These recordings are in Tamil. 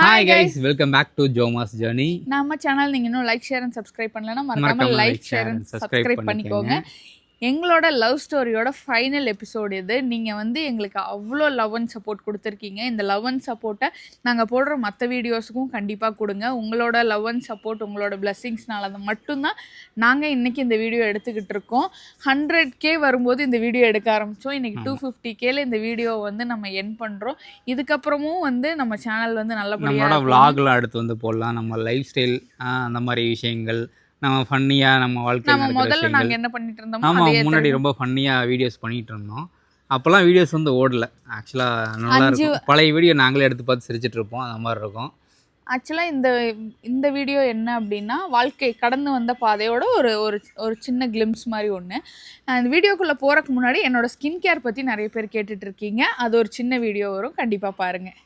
Hi guys, welcome back to Jomas Journey. நம்ம சேனல் நீங்க இன்னும் லைக் ஷேர் அண்ட் சப்ஸ்கிரைப் பண்ணலனா மறக்காம லைக் ஷேர் அண்ட் சப்ஸ்கிரைப் பண்ணிக்கோங்க. எங்களோட லவ் ஸ்டோரியோட ஃபைனல் எபிசோடு இது. நீங்கள் வந்து எங்களுக்கு அவ்வளோ லவ் அண்ட் சப்போர்ட் கொடுத்துருக்கீங்க. இந்த லவ் அண்ட் சப்போர்ட்டை நாங்கள் போடுற மற்ற வீடியோஸுக்கும் கண்டிப்பாக கொடுங்க. உங்களோட லவ் அண்ட் சப்போர்ட், உங்களோட பிளெஸிங்ஸ்னால அது மட்டும்தான் நாங்கள் இன்றைக்கி இந்த வீடியோ எடுத்துக்கிட்டு இருக்கோம். 100K வரும்போது இந்த வீடியோ எடுக்க ஆரம்பித்தோம். இன்றைக்கி 250Kல இந்த வீடியோ வந்து நம்ம என் பண்ணுறோம். இதுக்கப்புறமும் வந்து நம்ம சேனல் வந்து நல்லபடியாக விளாக்லாம் எடுத்து வந்து போடலாம். நம்ம லைஃப் ஸ்டைல் அந்த மாதிரி விஷயங்கள், நம்ம ஃபன்னியாக நம்ம வாழ்க்கையில் முதல்ல நாங்கள் என்ன பண்ணிட்டு இருந்தோம். ஆமாம், முன்னாடி ரொம்ப ஃபன்னியாக வீடியோஸ் பண்ணிகிட்டு இருந்தோம். அப்போல்லாம் வீடியோஸ் வந்து ஓடல. ஆக்சுவலாக நல்லா இருக்கும். பழைய வீடியோ நாங்களே எடுத்து பார்த்து சிரிச்சிட்டு இருப்போம். அந்த மாதிரி இருக்கும். ஆக்சுவலாக இந்த வீடியோ என்ன அப்படின்னா, வாழ்க்கை கடந்து வந்த பாதையோட ஒரு சின்ன கிளிம்ஸ் மாதிரி ஒன்று. இந்த வீடியோக்குள்ளே போகிறதுக்கு முன்னாடி என்னோடய ஸ்கின் கேர் பற்றி நிறைய பேர் கேட்டுட்ருக்கீங்க. அது ஒரு சின்ன வீடியோ வரும், கண்டிப்பாக பாருங்கள்.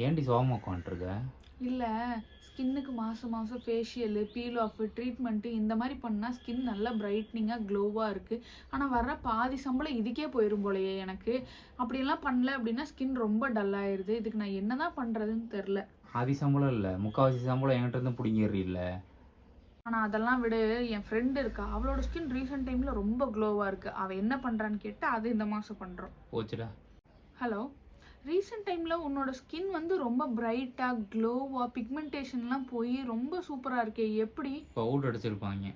ஏன்டி சோகமாக உட்காந்துருக்க? இல்லை, ஸ்கின்னுக்கு மாதம் ஃபேஷியலு, பீல் ஆஃபு, ட்ரீட்மெண்ட்டு இந்த மாதிரி பண்ணால் ஸ்கின் நல்லா பிரைட்னிங்காக க்ளோவாக இருக்குது. ஆனால் வர்ற பாதி சம்பளம் இதுக்கே போயிடும் போலையே எனக்கு. அப்படியெல்லாம் பண்ணல அப்படின்னா ஸ்கின் ரொம்ப டல்லாகிடுது. இதுக்கு நான் என்ன தான் பண்ணுறதுன்னு தெரில. பாதி சம்பளம் இல்லை, முக்கால்வாசி சம்பளம் என்கிட்ட இருந்து பிடிங்கிடுறீ இல்லை. ஆனால் அதெல்லாம் விட என் ஃப்ரெண்டு இருக்கா, அவளோட ஸ்கின் ரீசெண்ட் டைமில் ரொம்ப க்ளோவாக இருக்குது. அவள் என்ன பண்ணுறான்னு கேட்டு அது இந்த மாதம் பண்ணுறோம். போச்சுடா. ஹலோ, ரீசெண்ட் டைமில் உன்னோட ஸ்கின் வந்து ரொம்ப பிரைட்டாக க்ளோவாக பிக்மெண்டேஷன்லாம் போய் ரொம்ப சூப்பராக இருக்கே, எப்படி? பவுடர் அடிச்சிருப்பாங்க.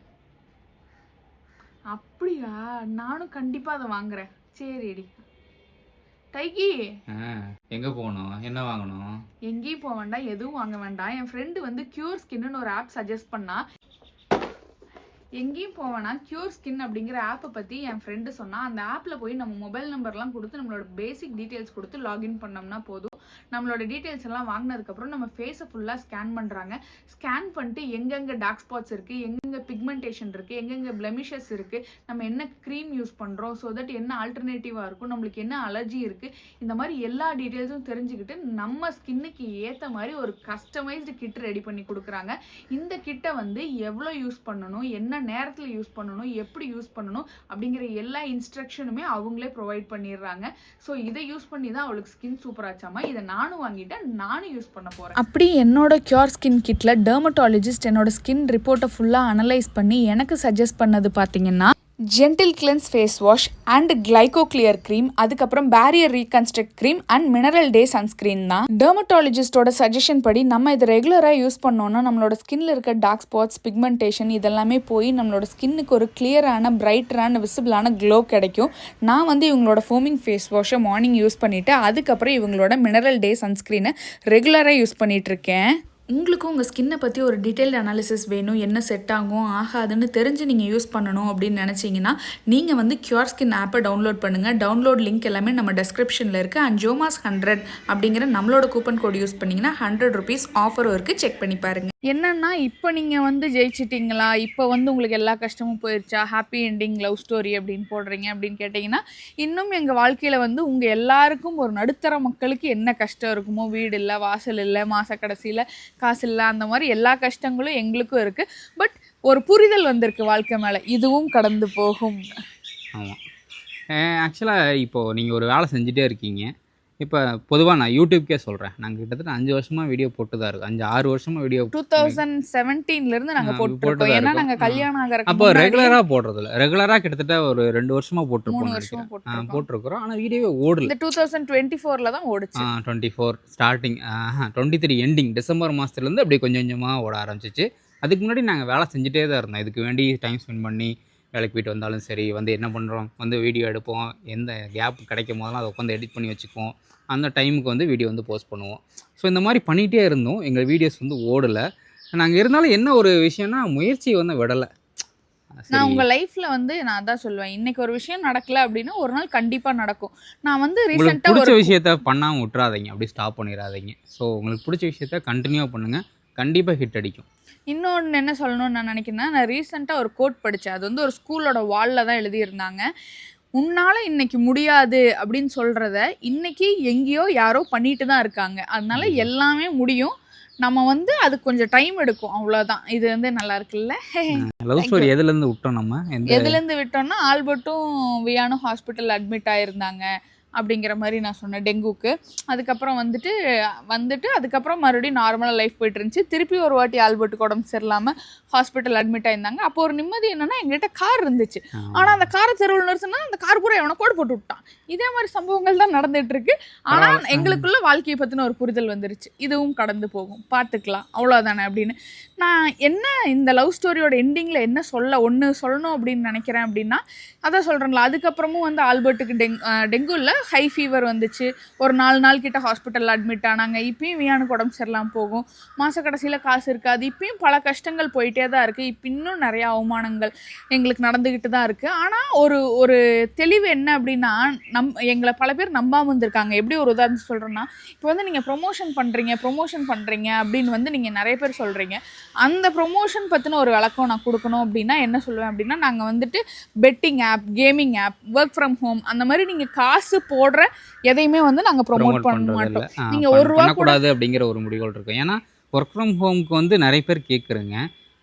அப்படியா? நானும் கண்டிப்பாக அதை வாங்குறேன். சரிடி. டைகி, எங்கே போகணும், என்ன வாங்கணும்? எங்கேயும் போக வேண்டாம், எதுவும் வாங்க வேண்டாம். என் ஃப்ரெண்டு வந்து க்யூர் ஸ்கின்னு ஒரு ஆப் சஜஸ்ட் பண்ணா. எங்கேயும் போவேன்னா க்யூர் ஸ்கின் அப்படிங்கிற ஆப்பை பற்றி என் ஃப்ரெண்டு சொன்னால், அந்த ஆப்பில் போய் நம்ம மொபைல் நம்பர்லாம் கொடுத்து நம்மளோட பேசிக் டீட்டெயில்ஸ் கொடுத்து லாகின் பண்ணோம்னா போதும். நம்மளோட டீட்டெயில்ஸ் எல்லாம் வாங்கினதுக்கப்புறம் நம்ம ஃபேஸை ஃபுல்லாக ஸ்கேன் பண்ணுறாங்க. ஸ்கேன் பண்ணிட்டு எங்கெங்கே டார்க் ஸ்பாட்ஸ் இருக்குது, எங்கெங்கே பிக்மெண்டேஷன் இருக்குது, எங்கெங்கே பிளெமிஷஸ் இருக்குது, நம்ம என்ன க்ரீம் யூஸ் பண்ணுறோம், ஸோ தட் என்ன ஆல்டர்னேட்டிவாக இருக்கும், நம்மளுக்கு என்ன அலர்ஜி இருக்குது, இந்த மாதிரி எல்லா டீட்டெயில்ஸும் தெரிஞ்சுக்கிட்டு நம்ம ஸ்கின்னுக்கு ஏற்ற மாதிரி ஒரு கஸ்டமைஸ்டு கிட் ரெடி பண்ணி கொடுக்குறாங்க. இந்த கிட்டை வந்து எவ்வளோ யூஸ் பண்ணணும், என்ன நேரத்தில் யூஸ் பண்ணணும், எப்படி யூஸ் பண்ணணும் அப்படிங்கிற எல்லா இன்ஸ்ட்ரக்ஷனுமே அவங்களே ப்ரொவைட் பண்ணிடுறாங்க. ஸோ இதை யூஸ் பண்ணி தான் அவளுக்கு ஸ்கின் சூப்பராச்சாமா. இதை நானும் வாங்கிட்டேன், நானும் யூஸ் பண்ண போகிறேன். அப்படி என்னோட க்யூர் ஸ்கின் கிட்டில் டெர்மட்டாலஜிஸ்ட் என்னோட ஸ்கின் ரிப்போர்ட்டை ஃபுல்லாக அனலைஸ் பண்ணி எனக்கு சஜஸ்ட் பண்ணது பார்த்தீங்கன்னா, gentle cleanse face wash and glyco clear cream, அதுக்கப்புறம் barrier reconstruct cream and mineral day sunscreen தான். டெர்மட்டாலஜிஸ்டோட சஜஷன் படி நம்ம இதை ரெகுலராக யூஸ் பண்ணோன்னா நம்மளோட ஸ்கின்ல இருக்க டார்க் ஸ்பாட்ஸ், பிக்மெண்டேஷன் இதெல்லாமே போய் நம்மளோட ஸ்கின்னுக்கு ஒரு கிளியரான, பிரைட்டரான, விசிபிளான க்ளோ கிடைக்கும். நான் வந்து இவங்களோட ஃபோமிங் ஃபேஸ் வாஷை மார்னிங் யூஸ் பண்ணிவிட்டு அதுக்கப்புறம் இவங்களோட மினரல் டே சன்ஸ்கிரீனை ரெகுலராக யூஸ் பண்ணிகிட்ருக்கேன். உங்களுக்கும் உங்கள் ஸ்கின்னை பற்றி ஒரு டீட்டெயில்டு அனாலிசிஸ் வேணும், என்ன செட் ஆகும் ஆகாதுன்னு தெரிஞ்சு நீங்கள் யூஸ் பண்ணணும் அப்படின்னு நினச்சிங்கன்னா நீங்கள் வந்து க்யூர் ஸ்கின் ஆப்பை டவுன்லோட் பண்ணுங்கள். டவுன்லோட் லிங்க் எல்லாமே நம்ம டெஸ்கிரிப்ஷனில் இருக்குது. அண்ட் ஜோமாஸ் 100 அப்படிங்கிற நம்மளோட கூப்பன் கோட் யூஸ் பண்ணிங்கன்னா 100 rupees ஆஃபரும் இருக்குது, செக் பண்ணி பாருங்கள். என்னன்னா, இப்போ நீங்கள் வந்து ஜெயிச்சிட்டிங்களா, இப்போ வந்து உங்களுக்கு எல்லா கஷ்டமும் போயிடுச்சா, ஹாப்பி எண்டிங் லவ் ஸ்டோரி அப்படின்னு போடுறீங்க அப்படின்னு கேட்டிங்கன்னா, இன்னும் எங்கள் வாழ்க்கையில் வந்து உங்கள் எல்லாருக்கும் ஒரு நடுத்தர மக்களுக்கு என்ன கஷ்டம் இருக்குமோ, வீடு இல்லை, வாசல் இல்லை, மாத கடைசியில் காசு இல்லை, அந்த மாதிரி எல்லா கஷ்டங்களும் எங்களுக்கும் இருக்குது. பட் ஒரு புரிதல் வந்திருக்கு வாழ்க்கை மேலே, இதுவும் கடந்து போகும். ஆமாம், ஆக்சுவலாக இப்போது நீங்கள் ஒரு வேலை செஞ்சுட்டே இருக்கீங்க. இப்போ பொதுவாக நான் யூடியூப்கே சொல்கிறேன், நாங்கள் கிட்டத்தட்ட 5 வருஷமாக வீடியோ போட்டு தான் இருக்கோம். 5-6 வருஷமாக வீடியோ 2017 நாங்கள் போட்டுருக்கோம். ஏன்னா நாங்கள் கல்யாணம் ஆகிற அப்போ ரெகுலராக போடுறதில்ல. ரெகுலராக கிட்டத்தட்ட ஒரு 2 வருஷமாக போட்டிருக்கிறோம். ஆனால் வீடியோவே ஓடல. 2024 தான் ஓடுச்சு. 24 ஸ்டார்டிங், 23 எண்டிங், டிசம்பர் மாதத்துலேருந்து அப்படியே கொஞ்சம் கொஞ்சமாக ஓட ஆரம்பிச்சிச்சு. அதுக்கு முன்னாடி நாங்கள் வேலை செஞ்சுட்டே தான் இருந்தோம். இதுக்கு வேண்டி டைம் ஸ்பெண்ட் பண்ணி வேலைக்கு போயிட்டு வந்தாலும் சரி, வந்து என்ன பண்ணுறோம், வந்து வீடியோ எடுப்போம். எந்த கேப் கிடைக்கும் போதெல்லாம் அதை உட்காந்து எடிட் பண்ணி வச்சுக்குவோம். அந்த டைமுக்கு வந்து வீடியோ வந்து போஸ்ட் பண்ணுவோம். ஸோ இந்த மாதிரி பண்ணிகிட்டே இருந்தோம். எங்கள் வீடியோஸ் வந்து ஓடலை. நாங்கள் இருந்தாலும் என்ன ஒரு விஷயம்னா, முயற்சி வந்து விடலை. நான் உங்கள் லைஃப்பில் வந்து நான் அதான் சொல்லுவேன், இன்றைக்கி ஒரு விஷயம் நடக்கலை அப்படின்னா ஒரு நாள் கண்டிப்பாக நடக்கும். நான் வந்து ரீசெண்டாக பிடிச்ச விஷயத்த பண்ணாமல் விட்டுறாதீங்க, அப்படி ஸ்டாப் பண்ணிடாதீங்க. ஸோ உங்களுக்கு பிடிச்ச விஷயத்த கண்டினியூ பண்ணுங்கள், கண்டிப்பாக ஹிட் அடிக்கும். இன்னொன்று என்ன சொல்லணும்னு நான் நினைக்கிறேன்னா, நான் ரீசெண்டாக ஒரு கோட் படித்தேன். அது வந்து ஒரு ஸ்கூலோட வாலில் தான் எழுதியிருந்தாங்க. உன்னால் இன்னைக்கு முடியாது அப்படின்னு சொல்கிறத இன்னைக்கு எங்கேயோ யாரோ பண்ணிட்டு தான் இருக்காங்க. அதனால எல்லாமே முடியும். நம்ம வந்து அது கொஞ்சம் டைம் எடுக்கும், அவ்வளோதான். இது வந்து நல்லா இருக்குல்ல. லவ் ஸ்டோரி எதுலேருந்து விட்டோம், நம்ம எதுலேருந்து விட்டோம்னா, ஆல்பர்ட்டும் வியானும் ஹாஸ்பிட்டல் அட்மிட் ஆகிருந்தாங்க. அப்படிங்கிற மாதிரி நான் சொன்னேன் டெங்குக்கு. அதுக்கப்புறம் வந்துட்டு அதுக்கப்புறம் மறுபடியும் நார்மலாக லைஃப் போயிட்டு இருந்துச்சு. திருப்பி ஒரு வாட்டி ஆல்பர்ட்டுக்கு உடம்பு சரியில்லாமல் ஹாஸ்பிட்டல் அட்மிட் ஆயிருந்தாங்க. அப்போ ஒரு நிம்மதி என்னன்னா, எங்ககிட்ட கார் இருந்துச்சு. ஆனால் அந்த காரை தெருவில் நிறுத்தினா அந்த கார் பூரா எவனை கோடு போட்டு விட்டான். இதே மாதிரி சம்பவங்கள் தான் நடந்துட்டு இருக்கு. ஆனால் எங்களுக்குள்ள வாழ்க்கையை பற்றின ஒரு புரிதல் வந்துருச்சு. இதுவும் கடந்து போகும், பார்த்துக்கலாம், அவ்வளோதானே அப்படின்னு. நான் என்ன இந்த லவ் ஸ்டோரியோட எண்டிங்கில் என்ன சொல்லணும் அப்படின்னு நினைக்கிறேன் அப்படின்னா, அதான் சொல்கிறேன்ல, அதுக்கப்புறமும் வந்து ஆல்பர்ட்டுக்கு டெங்கு இல்லை, ஹை ஃபீவர் வந்துச்சு. ஒரு 4 நாள் கிட்ட ஹாஸ்பிட்டலில் அட்மிட் ஆனாங்க. இப்பயும் வியானுக்கு உடம்பு சரியில்லாமல் போகும். மாத கடைசியில் காசு இருக்காது. இப்பயும் பல கஷ்டங்கள் போயிட்டே தான் இருக்குது. இப்போ இன்னும் நிறையா அவமானங்கள் எங்களுக்கு நடந்துக்கிட்டு தான் இருக்குது. ஆனால் ஒரு தெளிவு என்ன அப்படின்னா, எங்களை பல பேர் நம்பாமல் இருந்திருக்காங்க. எப்படி ஒரு உதாரணம் சொல்கிறேன்னா, இப்போ வந்து நீங்கள் ப்ரொமோஷன் பண்ணுறீங்க அப்படின்னு வந்து நீங்கள் நிறைய பேர் சொல்கிறீங்க. அந்த ப்ரொமோஷன் பற்றின ஒரு விளக்கம் நான் கொடுக்கணும் அப்படின்னா என்ன சொல்லுவேன் அப்படின்னா, நாங்கள் வந்துட்டு betting app, gaming app, work from home, அந்த மாதிரி நீங்கள் காசு போடுற எதையுமே வந்து நாங்கள் ப்ரொமோட் பண்ண மாட்டோம். நீங்கள் ஒரு ரூபா கூடாது அப்படிங்கிற ஒரு முடிவுகள் இருக்கும். ஏன்னா ஒர்க் ஃப்ரம் ஹோம்க்கு வந்து நிறைய பேர் கேட்குறேங்க.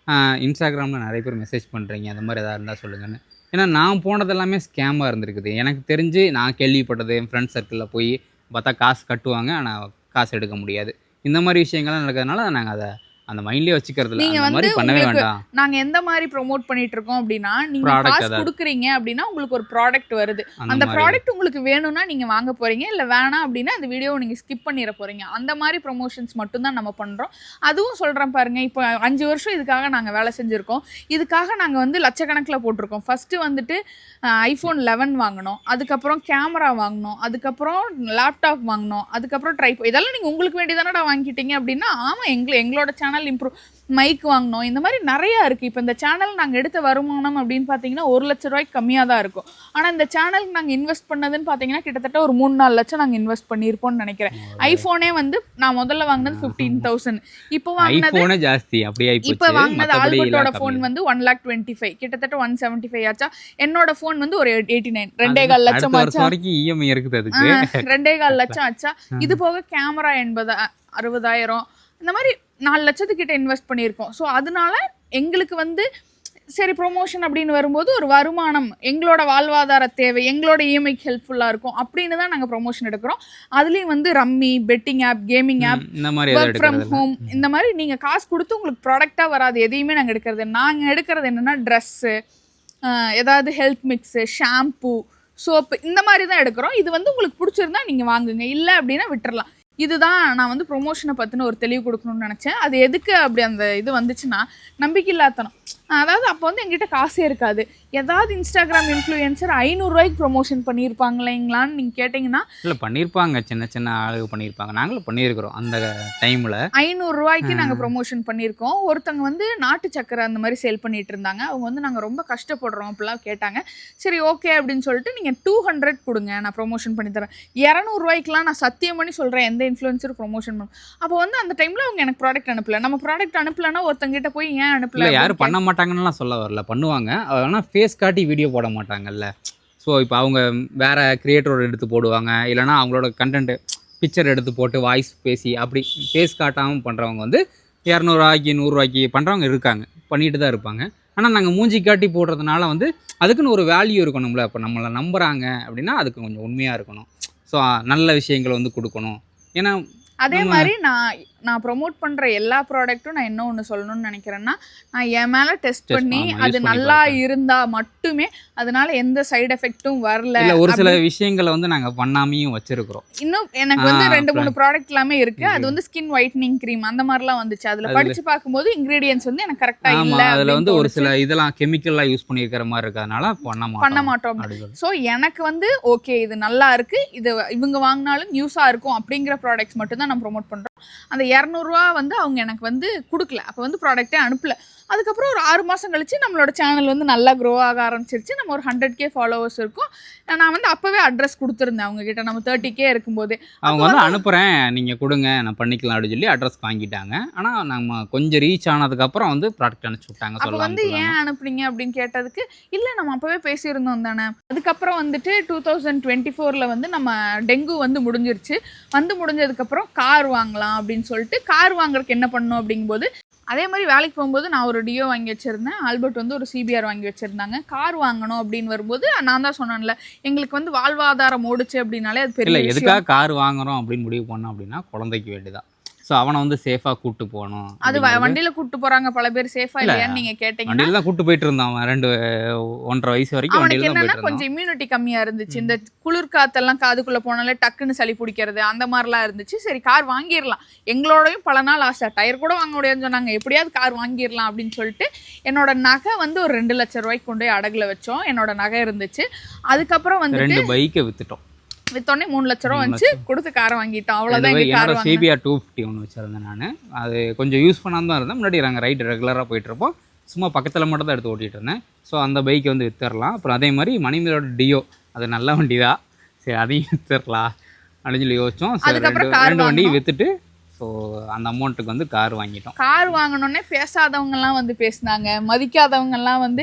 இன்ஸ்டாகிராமில் நிறைய பேர் மெசேஜ் பண்ணுறீங்க, அந்த மாதிரி எதாவது இருந்தால் சொல்லுங்கன்னு. ஏன்னா நான் போனது எல்லாமே ஸ்கேமாக இருந்திருக்குது. எனக்கு தெரிஞ்சு நான் கேள்விப்பட்டது, என் ஃப்ரெண்ட்ஸ் சர்க்கிளில் போய் பார்த்தா காசு கட்டுவாங்க, ஆனால் காசு எடுக்க முடியாது. இந்த மாதிரி விஷயங்கள்லாம் நடக்கிறதுனால நாங்கள் அதை அந்த மைண்ட்லயே வச்சுக்கிறது இல்ல. நீங்க அந்த மாதிரி பண்ணவே வேண்டாம். நாங்க எந்த மாதிரி ப்ரோமோட் பண்ணிட்டு இருக்கோம் அப்படின்னா, நீங்க காசு கொடுக்குறீங்க அப்படின்னா உங்களுக்கு ஒரு ப்ராடக்ட் வருது. அந்த ப்ராடக்ட் உங்களுக்கு வேணும்னா நீங்க வாங்க போறீங்க, இல்ல வேணாம் அப்படின்னா அந்த வீடியோவை நீங்க ஸ்கிப் பண்ணிட போறீங்க. அந்த மாதிரி ப்ரொமோஷன்ஸ் மட்டும் தான் நம்ம பண்றோம். அதுவும் சொல்றேன் பாருங்க, இப்போ 5 வருஷம் இதுக்காக நாங்க வேலை செஞ்சிருக்கோம். இதுக்காக நாங்க வந்து லட்சக்கணக்கில் போட்டிருக்கோம். ஃபர்ஸ்ட் வந்துட்டு ஐஃபோன் 11 வாங்கினோம், அதுக்கப்புறம் கேமரா வாங்கினோம், அதுக்கப்புறம் லேப்டாப் வாங்கினோம், அதுக்கப்புறம் ட்ரைபோ. இதெல்லாம் நீங்க உங்களுக்கு வேண்டியதானடா வாங்கிட்டீங்க அப்படின்னா, ஆமா எங்களோட சேனல் இம்ப்ரூவ், மைக் வாங்கினோம், இந்த மாதிரி நிறையா இருக்குது. இப்போ இந்த சேனல் நாங்கள் எடுத்த வருமானம் அப்படின்னு பார்த்தீங்கன்னா 1 லட்ச ரூபாய்க்கு கம்மியாக தான் இருக்கும். ஆனால் இந்த சேனலுக்கு நாங்கள் இன்வெஸ்ட் பண்ணதுன்னு பார்த்தீங்கன்னா கிட்டத்தட்ட ஒரு 3-4 லட்சம் நாங்கள் இன்வெஸ்ட் பண்ணியிருப்போம்னு நினைக்கிறேன். ஐஃபோனே வந்து நான் முதல்ல வாங்கினது 15,000, இப்போ வாங்கினது ஜாஸ்தி, அப்படியே இப்போ வாங்கினது ஆல்பர்ட்டோட ஃபோன் வந்து 1,25,000, கிட்டத்தட்ட 175 ஆச்சா. என்னோட ஃபோன் வந்து ஒரு 89, 2.25 லட்சம் ஆச்சா. 2.25 லட்சம் ஆச்சா. இது போக கேமரா 60,000, இந்த மாதிரி 4 லட்சத்துக்கிட்ட இன்வெஸ்ட் பண்ணியிருக்கோம். ஸோ அதனால எங்களுக்கு வந்து சரி ப்ரொமோஷன் அப்படின்னு வரும்போது ஒரு வருமானம், எங்களோட வாழ்வாதார தேவை, எங்களோட இஎம்ஐக்கு ஹெல்ப்ஃபுல்லாக இருக்கும் அப்படின்னு தான் நாங்கள் ப்ரொமோஷன் எடுக்கிறோம். அதுலேயும் வந்து rummy, betting app, gaming app, work from home, இந்த மாதிரி நீங்கள் காசு கொடுத்து உங்களுக்கு ப்ராடக்டாக வராது எதையுமே நாங்கள் எடுக்கிறது. நாங்கள் எடுக்கிறது என்னென்னா ட்ரெஸ்ஸு, ஏதாவது ஹெல்த் மிக்ஸு, ஷாம்பு, சோப்பு, இந்த மாதிரி தான் எடுக்கிறோம். இது வந்து உங்களுக்கு பிடிச்சிருந்தா நீங்கள் வாங்குங்க, இல்லை அப்படின்னா விட்டுறலாம். இதுதான் நான் வந்து ப்ரொமோஷனை பற்றின ஒரு தெளிவு கொடுக்கணும்னு நினச்சேன். அது எதுக்கு அப்படி அந்த இது வந்துச்சுன்னா, நம்பிக்கை இல்லாதனம். அதாவது அப்போ வந்து எங்கிட்ட காசே இருக்காது. ஏதாவது இன்ஸ்டாகிராம் இன்ஃப்ளூயன்சர் 500 ரூபாய்க்கு ப்ரொமோஷன் பண்ணியிருப்பாங்களேங்களான்னு நீங்கள் கேட்டிங்கன்னா, இல்லை பண்ணியிருப்பாங்க, சின்ன சின்ன ஆளுங்க பண்ணியிருப்பாங்க. நாங்களும் பண்ணியிருக்கிறோம் அந்த டைமில். 500 ரூபாய்க்கு நாங்கள் ப்ரொமோஷன் பண்ணியிருக்கோம். ஒருத்தவங்க வந்து நாட்டு சக்கரை அந்த மாதிரி சேல் பண்ணிட்டு இருந்தாங்க. அவங்க வந்து நாங்கள் ரொம்ப கஷ்டப்படுறோம் அப்படிலாம் கேட்டாங்க. சரி ஓகே அப்படின்னு சொல்லிட்டு நீங்கள் 200 கொடுங்க, நான் ப்ரொமோஷன் பண்ணித்தரேன். 200 ரூபாய்க்குலாம் நான் சத்தியம் பண்ணி சொல்கிறேன் எந்த இன்ஃப்ளூயன்சர் ப்ரொமோஷன் பண்ணும். அப்போ வந்து அந்த டைமில் அவங்க எனக்கு ப்ராடக்ட் அனுப்பல. நம்ம ப்ராடக்ட் அனுப்பலன்னா ஒருத்தங்கிட்ட போய் ஏன் அனுப்பல, யாரும் பண்ண மாட்டாங்கன்னு சொல்ல வரல, பண்ணுவாங்க. ஆனால் ஃபேஸ் காட்டி வீடியோ போட மாட்டாங்கல்ல. ஸோ இப்போ அவங்க வேறு கிரியேட்டரோட எடுத்து போடுவாங்க, இல்லைனா அவங்களோட கண்டென்ட் பிக்சர் எடுத்து போட்டு வாய்ஸ் பேசி அப்படி ஃபேஸ் காட்டாமல் பண்ணுறவங்க வந்து 200 ரூபாய்க்கு 100 ரூபாய்க்கு பண்ணுறவங்க இருக்காங்க, பண்ணிட்டு தான் இருப்பாங்க. ஆனால் நாங்கள் மூஞ்சி காட்டி போடுறதுனால வந்து அதுக்குன்னு ஒரு வேல்யூ இருக்கணும்ல. இப்போ நம்மளை நம்புகிறாங்க அப்படின்னா அதுக்கு கொஞ்சம் உண்மையாக இருக்கணும். ஸோ நல்ல விஷயங்களை வந்து கொடுக்கணும். ஏன்னா அதே மாதிரி நான் ப்ரொமோட் பண்ணுற எல்லா ப்ராடக்ட்டும் நான் என்ன ஒன்று சொல்லணும்னு நினைக்கிறேன்னா, நான் என் மேலே டெஸ்ட் பண்ணி அது நல்லா இருந்தால் மட்டுமே, அதனால எந்த சைடு எஃபெக்ட்டும் வரல. ஒரு சில விஷயங்களை வந்து நாங்கள் பண்ணாமையும் வச்சிருக்கிறோம். இன்னும் எனக்கு வந்து 2-3 ப்ராடக்ட் எல்லாமே இருக்கு. அது வந்து ஸ்கின் ஒயிட்னிங் க்ரீம் அந்த மாதிரிலாம் வந்துச்சு. அதில் படிச்சு பார்க்கும்போது இன்க்ரீடியன்ஸ் வந்து எனக்கு கரெக்டாக இல்லை. அதில் வந்து ஒரு சில இதெல்லாம் கெமிக்கல்லாம் யூஸ் பண்ணியிருக்கிற மாதிரி இருக்கிறதுனால பண்ண மாட்டோம். ஸோ எனக்கு வந்து ஓகே இது நல்லா இருக்கு, இது இவங்க வாங்கினாலும் யூஸாக இருக்கும் அப்படிங்கிற ப்ராடக்ட்ஸ் மட்டும் தான் நான் ப்ரொமோட் பண்ணுறோம். அந்த 200 ரூபா வந்து அவங்க எனக்கு வந்து கொடுக்கல, அப்போ வந்து ப்ராடக்டே அனுப்பல. அதுக்கப்புறம் ஒரு 6 மாதம் கழிச்சு நம்மளோட சேனல் வந்து நல்லா க்ரோ ஆக ஆரம்பிச்சிருச்சு. நம்ம ஒரு 100K ஃபாலோவர்ஸ் இருக்கும். நான் வந்து அப்போவே அட்ரஸ் கொடுத்துருந்தேன் அவங்க கிட்ட, நம்ம 30K இருக்கும்போது. அவங்க வந்து அனுப்புகிறேன் நீங்கள் கொடுங்க நான் பண்ணிக்கலாம் அப்படின்னு சொல்லி அட்ரஸ் வாங்கிட்டாங்க. ஆனால் நம்ம கொஞ்சம் ரீச் ஆனதுக்கப்புறம் வந்து ப்ராடக்ட் அனுப்பிச்சி விட்டாங்க. அப்போ வந்து ஏன் அனுப்புனீங்க அப்படின்னு கேட்டதுக்கு, இல்லை நம்ம அப்போவே பேசியிருந்தோம் தானே. அதுக்கப்புறம் வந்துட்டு 2024 வந்து நம்ம டெங்கு வந்து முடிஞ்சிருச்சு. முடிஞ்சதுக்கப்புறம் கார் வாங்கலாம் அப்படின்னு சொல்லிட்டு, கார் வாங்குறதுக்கு என்ன பண்ணணும் அப்படிங்கும்போது, அதே மாதிரி வேலைக்கு போகும்போது நான் ஒரு ஒரு டியோ வாங்கி வச்சுருந்தேன், ஆல்பர்ட் வந்து ஒரு சிபிஆர் வாங்கி வச்சுருந்தாங்க. கார் வாங்கணும் அப்படின்னு வரும்போது நான் தான் சொன்னேன்ல, எங்களுக்கு வந்து வாழ்வாதாரம் ஓடுச்சு அப்படின்னாலே அது பெரிய இல்லை விஷயம். எதுக்காக கார் வாங்குறோம் அப்படின்னு முடிவு பண்ணோம் அப்படின்னா குழந்தைக்கு வேண்டிதான். ஸோ அவனை வந்து சேஃபாக கூப்பிட்டு போகணும். அது வண்டியில கூட்டு போறாங்க பல பேர், சேஃபா இல்லையான்னு நீங்க கேட்டீங்கன்னா வண்டியில் தான் கூப்பிட்டு போயிட்டு இருந்தான் அவன் 1.5 வயசு வரைக்கும் அவனுக்கு வண்டியில் தான் என்னன்னா போயிட்டு கொஞ்சம் இம்யூனிட்டி கம்மியா இருந்துச்சு. இந்த குளிர் காத்தெல்லாம் காதுக்குள்ள போனாலே டக்குன்னு சளி பிடிக்கிறது அந்த மாதிரிலாம் இருந்துச்சு. சரி கார் வாங்கிடலாம், எங்களோடையும் பல நாள் ஆசை, டயர் கூட வாங்க முடியாதுன்னு சொன்னாங்க, எப்படியாவது கார் வாங்கிடலாம் அப்படின்னு சொல்லிட்டு என்னோட நகை வந்து ஒரு 2 லட்சம் ரூபாய்க்கு கொண்டு போய் அடகுல வச்சோம். என்னோட நகை இருந்துச்சு. அதுக்கப்புறம் வந்து 2 பைக்கை வித்துட்டோம். வித்தோடனே 3 லட்ச ரூபா வந்துச்சு, கொடுத்து காரை வாங்கிட்டோம். அவ்வளோதான். என்னோட சிபிஆர் 250 ஒன்று வச்சுருந்தேன் நான். அது கொஞ்சம் யூஸ் பண்ணாமல் தான் இருந்தேன். முன்னாடி நாங்கள் ரெகுலராக போயிட்டுருப்போம், சும்மா பக்கத்தில் மட்டும் தான் எடுத்து ஓட்டிகிட்டு இருந்தேன். ஸோ அந்த பைக்கை வந்து வித்துடலாம். அப்புறம் அதே மாதிரி மணிமேலோட டியோ, அது நல்ல வண்டி தான், சரி அதையும் வித்துடலாம் அப்படின்னு சொல்லி யோசித்தோம். சரி 2 வண்டியும் விற்றுட்டு ஸோ அந்த அமௌண்ட்டுக்கு வந்து கார் வாங்கிட்டோம். கார் வாங்கினோடனே பேசாதவங்கலாம் வந்து பேசினாங்க, மதிக்காதவங்கலாம் வந்து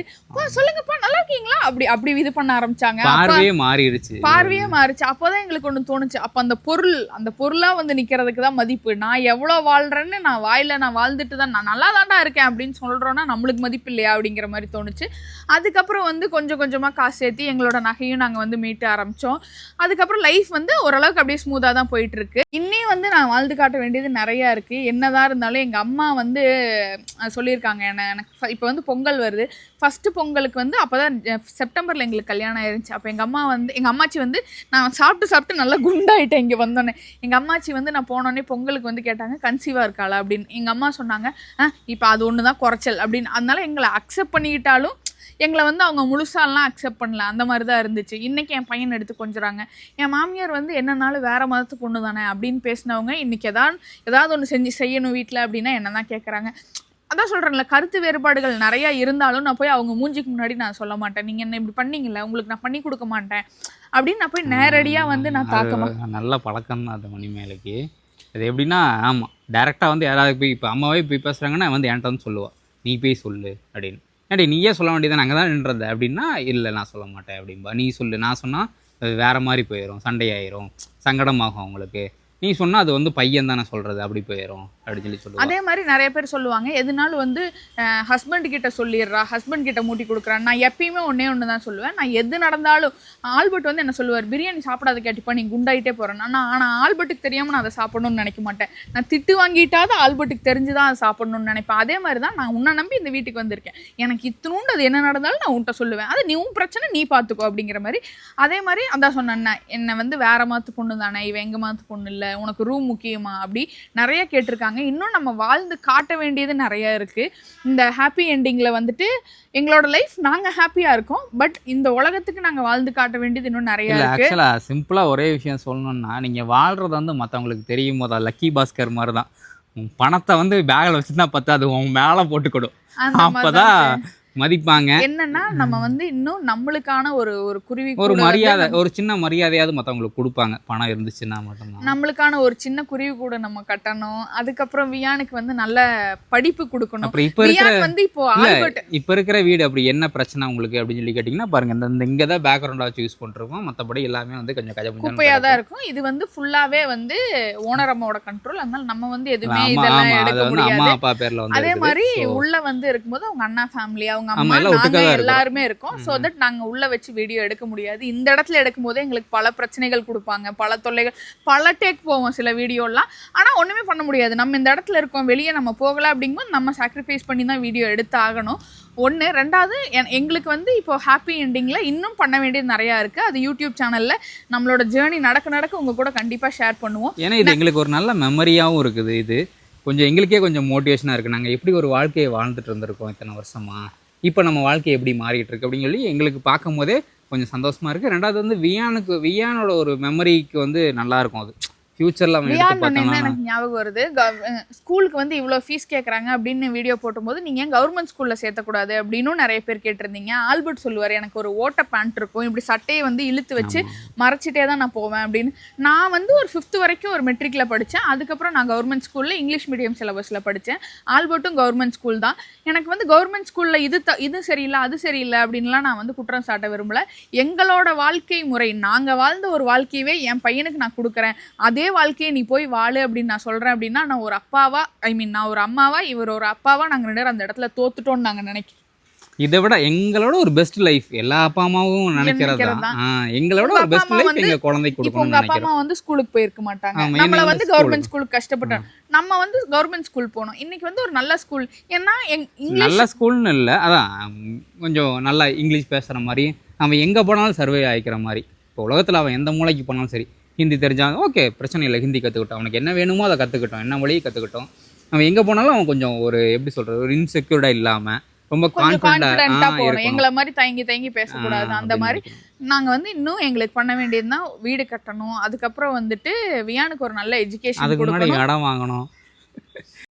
சொல்லுங்கப்பா நல்லா இருக்கீங்களா அப்படி அப்படி இது பண்ண ஆரம்பிச்சாங்க. பார்வையே மாறிடுச்சு. அப்போதான் எங்களுக்கு ஒன்று தோணுச்சு, அப்போ அந்த பொருளா வந்து நிக்கிறதுக்கு தான் மதிப்பு. நான் எவ்வளோ வாழ்றேன்னு நான் வாழ்ந்துட்டு தான் நான் நல்லா தாண்டா இருக்கேன் அப்படின்னு சொல்றோன்னா நம்மளுக்கு மதிப்பு இல்லையா அப்படிங்கிற மாதிரி தோணுச்சு. அதுக்கப்புறம் வந்து கொஞ்சம் கொஞ்சமாக காசு சேர்த்து எங்களோட நகையும் நாங்கள் வந்து மீட்ட ஆரம்பித்தோம். அதுக்கப்புறம் லைஃப் வந்து ஓரளவுக்கு அப்படியே ஸ்மூத்தாக தான் போயிட்டு இருக்கு. இன்னும் வந்து நான் வாழ்ந்து காட்ட வேண்டியது நிறையா இருக்குது. என்னதான் இருந்தாலும் எங்கள் அம்மா வந்து சொல்லியிருக்காங்க, எனக்கு இப்போ வந்து பொங்கல் வருது. ஃபஸ்ட்டு பொங்கலுக்கு வந்து அப்போ தான் செப்டம்பரில் எங்களுக்கு கல்யாணம் ஆயிருந்துச்சு. அப்போ எங்கள் அம்மாச்சி வந்து நான் சாப்பிட்டு நல்லா குண்டாயிட்டேன் இங்கே வந்தோடனே. எங்கள் அம்மாச்சி வந்து நான் போனோடனே பொங்கலுக்கு வந்து கேட்டாங்க, கன்சீவாக இருக்காளா அப்படின்னு. எங்கள் அம்மா சொன்னாங்க, இப்போ அது ஒன்று தான் குறைச்சல் அப்படின்னு. அதனால எங்களை அக்செப்ட் பண்ணிக்கிட்டாலும் எங்களை வந்து அவங்க முழுசாலாம் அக்செப்ட் பண்ணல, அந்த மாதிரி தான் இருந்துச்சு. இன்றைக்கி என் பையன் எடுத்து கொஞ்சறாங்க. என் மாமியார் வந்து என்னன்னாலும் வேறு மதத்துக்கு பொண்ணு தானே அப்படின்னு பேசினவங்க இன்றைக்கி ஏதாவது ஒன்று செய்யணும் வீட்டில் அப்படின்னா என்ன தான் கேட்குறாங்க. அதான் சொல்கிறேன்ல, கருத்து வேறுபாடுகள் நிறையா இருந்தாலும் நான் போய் அவங்க மூஞ்சிக்கு முன்னாடி நான் சொல்ல மாட்டேன், நீங்கள் என்ன இப்படி பண்ணீங்களே உங்களுக்கு நான் பண்ணி கொடுக்க மாட்டேன் அப்படின்னு நான் போய் நேரடியாக வந்து நான் தாக்கமாக. நல்ல பழக்கம் தான் அது மணிமேலைக்கு. அது எப்படின்னா, ஆமாம் டேரெக்டாக வந்து யாராவது போய் இப்போ அம்மாவே போய் பேசுகிறாங்கன்னா வந்து என்கிட்ட வந்து சொல்லுவாள், நீ போய் சொல்லு அப்படின்னு. ஏன்டி நீயே சொல்ல வேண்டியதான், நாங்கள் தான் நின்றது அப்படின்னா, இல்லை நான் சொல்ல மாட்டேன் அப்படின்பா. நீ சொல்லு, நான் சொன்னால் அது வேறு மாதிரி போயிடும், சண்டையாயிரும், சங்கடமாகும் அவங்களுக்கு. நீ சொன்னால் அது வந்து பையன் தானே சொல்கிறது, அப்படி போயிடும் அப்படின்னு சொல்லி சொல்லுவாங்க. அதே மாதிரி நிறைய பேர் சொல்லுவாங்க, எதுனாலும் வந்து ஹஸ்பண்ட் கிட்ட சொல்லிடுறா, ஹஸ்பண்ட் கிட்ட மூட்டி கொடுக்குறான். நான் எப்பயுமே ஒன்று தான் சொல்லுவேன், நான் எது நடந்தாலும் ஆல்பர்ட் வந்து என்ன சொல்லுவார், பிரியாணி சாப்பிடாத கேட்டிப்பா நீ குண்டாயிட்டே போகிறேன். ஆனால் ஆல்பர்ட்டுக்கு தெரியாமல் நான் அதை சாப்பிடணும்னு நினைக்க மாட்டேன். நான் திட்டு வாங்கிட்டாவது ஆல்பர்ட்டுக்கு தெரிஞ்சு தான் அதை சாப்பிடணும்னு நினைப்பேன். அதே மாதிரி தான் நான் உன்னை நம்பி இந்த வீட்டுக்கு வந்திருக்கேன், எனக்கு இத்தினூண்டு அது என்ன நடந்தாலும் நான் உன்ட்ட சொல்லுவேன், அது நீ உன் பிரச்சனை நீ பார்த்துக்கோ அப்படிங்கிற மாதிரி. அதே மாதிரி அதான் சொன்னேன், என்னை வந்து வேற மாற்று பொண்ணு தானே, இவன் எங்கள் மாற்று பொண்ணு இல்லை, உனக்கு ரூம் முக்கியமா அப்படி நிறைய கேட்டிருக்காங்க. இன்னும் நம்ம வாழ்ந்து காட்ட வேண்டியது நிறைய இருக்கு. இந்த ஹாப்பி எண்டிங்ல வந்துட்டு எங்களோட லைஃப் நாங்க ஹாப்பியா இருக்கோம், பட் இந்த உலகத்துக்கு நாங்க வாழ்ந்து காட்ட வேண்டியது இன்னும் நிறைய இருக்கு. ஆக்சுவலா சிம்பிளா ஒரே விஷயம் சொல்லணும்னா, நீங்க வாழ்றது வந்து மற்றவங்களுக்கு தெரியும் போதா லக்கி பாஸ்கர் மாதிரி தான். பணத்தை வந்து பேக்ல வச்சுதான் பார்த்தா அது உன் மேல போட்டுக்கணும், அப்பதான் மதிப்பாங்க. என்னன்னா நம்ம வந்து இன்னும் நம்மளுக்கான ஒரு குருவி, ஒரு மரியாதை, ஒரு சின்ன மரியாதையாவது மற்றவங்களுக்கு கொடுப்பாங்க, பணம் இருந்துச்சுன்னா மட்டும்தான். நம்மளுக்கான ஒரு சின்ன குருவி கூட நம்ம கட்டணும். அதுக்கப்புறம் வியானுக்கு வந்து நல்ல படிப்பு கொடுக்கணும். அப்புறம் இப்போ இருக்கிற வீடு அப்படி என்ன பிரச்சனை உங்களுக்கு அப்படின்னு சொல்லி கேட்டிங்கன்னா பாருங்க, இந்த இங்கே தான் பேக்ரவுண்டாக வச்சு யூஸ் பண்ணிருக்கோம், மற்றபடி எல்லாமே வந்து கொஞ்சம் குப்பையாக தான் இருக்கும். இது வந்து ஃபுல்லாவே வந்து ஓனர் அம்மாவோட கண்ட்ரோல், அதனால நம்ம வந்து எதுவுமே இதெல்லாம் எடுக்க முடியாது. அம்மா அப்பா பேர்ல வந்து அதே மாதிரி உள்ள வந்து இருக்கும்போது அவங்க அண்ணா ஃபேமிலி, அவங்க அம்மா, நாங்க எல்லாருமே இருக்கோம். சோ தட் நாங்க உள்ள வச்சு வீடியோ எடுக்க முடியாது. இந்த இடத்துல எடுக்கும் போதே எங்களுக்கு பல பிரச்சனைகள் கொடுப்பாங்க, பல தொல்லைகள், பல டேக் போவோம் சில வீடியோலாம். ஆனா ஒண்ணுமே பண்ண முடியாது, நம்ம இந்த இடத்துல இருக்கோம், வெளியே நம்ம போகல அப்படிங்கும்போது நம்ம சாக்ரிஃபைஸ் பண்ணி தான் வீடியோ எடுத்து ஆகணும். ஒன்று. ரெண்டாவது, எங்களுக்கு வந்து இப்போ ஹாப்பி எண்டிங்கில் இன்னும் பண்ண வேண்டியது நிறையா இருக்குது. அது யூடியூப் சேனலில் நம்மளோட ஜேர்னி நடக்க உங்கள் கூட கண்டிப்பாக ஷேர் பண்ணுவோம். ஏன்னா இது எங்களுக்கு ஒரு நல்ல மெமரியாகவும் இருக்குது. இது கொஞ்சம் எங்களுக்கே கொஞ்சம் மோட்டிவேஷனாக இருக்குது. நாங்கள் எப்படி ஒரு வாழ்க்கையை வாழ்ந்துட்டு இருந்திருக்கோம் இத்தனை வருஷமா, இப்போ நம்ம வாழ்க்கை எப்படி மாறிட்டு இருக்கு அப்படின்னு சொல்லி எங்களுக்கு பார்க்கும் போதே கொஞ்சம் சந்தோஷமாக இருக்குது. ரெண்டாவது வந்து வியானோட ஒரு மெமரிக்கு வந்து நல்லாயிருக்கும். அது ஃபியூச்சரில் எனக்கு ஞாபகம் வருது, ஸ்கூலுக்கு வந்து இவ்வளோ ஃபீஸ் கேட்குறாங்க அப்படின்னு வீடியோ போட்டும்போது நீங்கள் ஏன் கவர்மெண்ட் ஸ்கூலில் சேர்த்தக்கூடாது அப்படின்னு நிறைய பேர் கேட்டிருந்தீங்க. ஆல்பர்ட் சொல்லுவார், எனக்கு ஒரு ஓட்ட பேண்ட் இருக்கும், இப்படி சட்டையை வந்து இழுத்து வச்சு மறைச்சிட்டே தான் நான் போவேன் அப்படின்னு. நான் வந்து ஒரு 5th வரைக்கும் ஒரு மெட்ரிக்கில் படித்தேன். அதுக்கப்புறம் நான் கவர்மெண்ட் ஸ்கூலில் இங்கிலீஷ் மீடியம் சிலபஸில் படித்தேன். ஆல்பர்ட்டும் கவர்மெண்ட் ஸ்கூல் தான். எனக்கு வந்து கவர்மெண்ட் ஸ்கூலில் இது சரியில்லை அது சரியில்லை அப்படின்லாம் நான் வந்து குற்றம் சாட்ட விரும்பலை. எங்களோட வாழ்க்கை முறை, நாங்கள் வாழ்ந்த ஒரு வாழ்க்கையவே என் பையனுக்கு நான் கொடுக்குறேன், அதே வாழ்க்கையை நீ போய் வாழு அப்படின்னு நான் சொல்றேன் அப்படின்னா நான் ஒரு அப்பாவா நான் ஒரு அம்மாவா இவர் ஒரு அப்பாவா நாங்க 2 பேரும் அந்த இடத்துல தோத்துட்டோம்னு நாங்க நினைக்கிறோம். இதை விட எங்களோட ஒரு பெஸ்ட் லைஃப் எல்லா அப்பா அம்மாவும் நினைக்கிறது தான். எங்களோட ஒரு பெஸ்ட் லைஃப் எங்க குழந்தைக்கு இப்போ கொடுக்கணும்னு உங்க அப்பா நினைக்கிறோம். அம்மா வந்து ஸ்கூலுக்கு போயிருக்க மாட்டாங்க, ஆமா, நம்மள ஏன்னா வந்து கவர்மெண்ட் ஸ்கூலுக்கு கஷ்டப்பட்டோம், நம்ம வந்து கவர்மெண்ட் ஸ்கூல் போனோம். இன்னைக்கு வந்து ஒரு நல்ல ஸ்கூல், ஏன்னா இங்கிலீஷ் நல்ல ஸ்கூல்னு இல்லை, அதான் கொஞ்சம் நல்லா இங்கிலீஷ் பேசுகிற மாதிரி, அவன் எங்கே போனாலும் சர்வே ஆகிக்கிற மாதிரி. இப்போ உலகத்தில் அவன் எந்த மூலைக்கு போனாலும் சரி, ஹிந்தி தெரிஞ்சால் ஓகே பிரச்சனை இல்லை, ஹிந்தி கற்றுக்கிட்டோம், அவனுக்கு என்ன வேணுமோ அதை கற்றுக்கிட்டோம், என்ன வழியை கற்றுக்கிட்டோம். அவன் எங்கே போனாலும் அவன் கொஞ்சம் ஒரு எப்படி சொல்கிறது, ஒரு இன்செக்யூர்டாக இல்லாமல் ரொம்ப கான்ஃபிடென்ட்டா போறோம். கான்ஃபிடென்ட்டாக எங்களை மாதிரி தயங்கி பேசக்கூடாது. அந்த மாதிரி நாங்க வந்து இன்னும் எங்களுக்கு பண்ண வேண்டியதுன்னா வீடு கட்டணும், அதுக்கப்புறம் வந்துட்டு வியானுக்கு ஒரு நல்ல எஜுகேஷன் அதுக்கு முன்னாடி கொடுக்கணும், இடம் வாங்கணும்.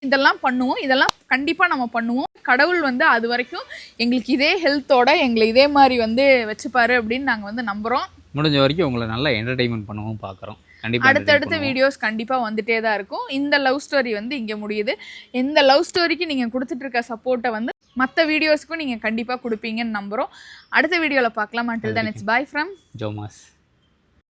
இதெல்லாம் பண்ணுவோம். இதெல்லாம் கண்டிப்பா நம்ம பண்ணுவோம். கடவுள் வந்து அது வரைக்கும் எங்களுக்கு இதே ஹெல்த்தோட எங்களை இதே மாதிரி வந்து வச்சுப்பாரு அப்படின்னு நாங்க வந்து நம்புறோம். முடிஞ்ச வரைக்கும் உங்களை நல்லா என்டர்டெயின்மெண்ட் பண்ணவும் பார்க்குறோம். கண்டிப்பாக அடுத்தடுத்த வீடியோஸ் கண்டிப்பா வந்துட்டே தான் இருக்கும். இந்த லவ் ஸ்டோரி வந்து இங்க முடியுது. இந்த லவ் ஸ்டோரிக்கு நீங்க கொடுத்துட்டு இருக்க சப்போர்ட்டை வந்து மற்ற வீடியோஸ்க்கும் நீங்க கண்டிப்பா கொடுப்பீங்கன்னு நம்புறோம். அடுத்த வீடியோல பார்க்கலாம். until then it's bye from ஜோமாஸ்.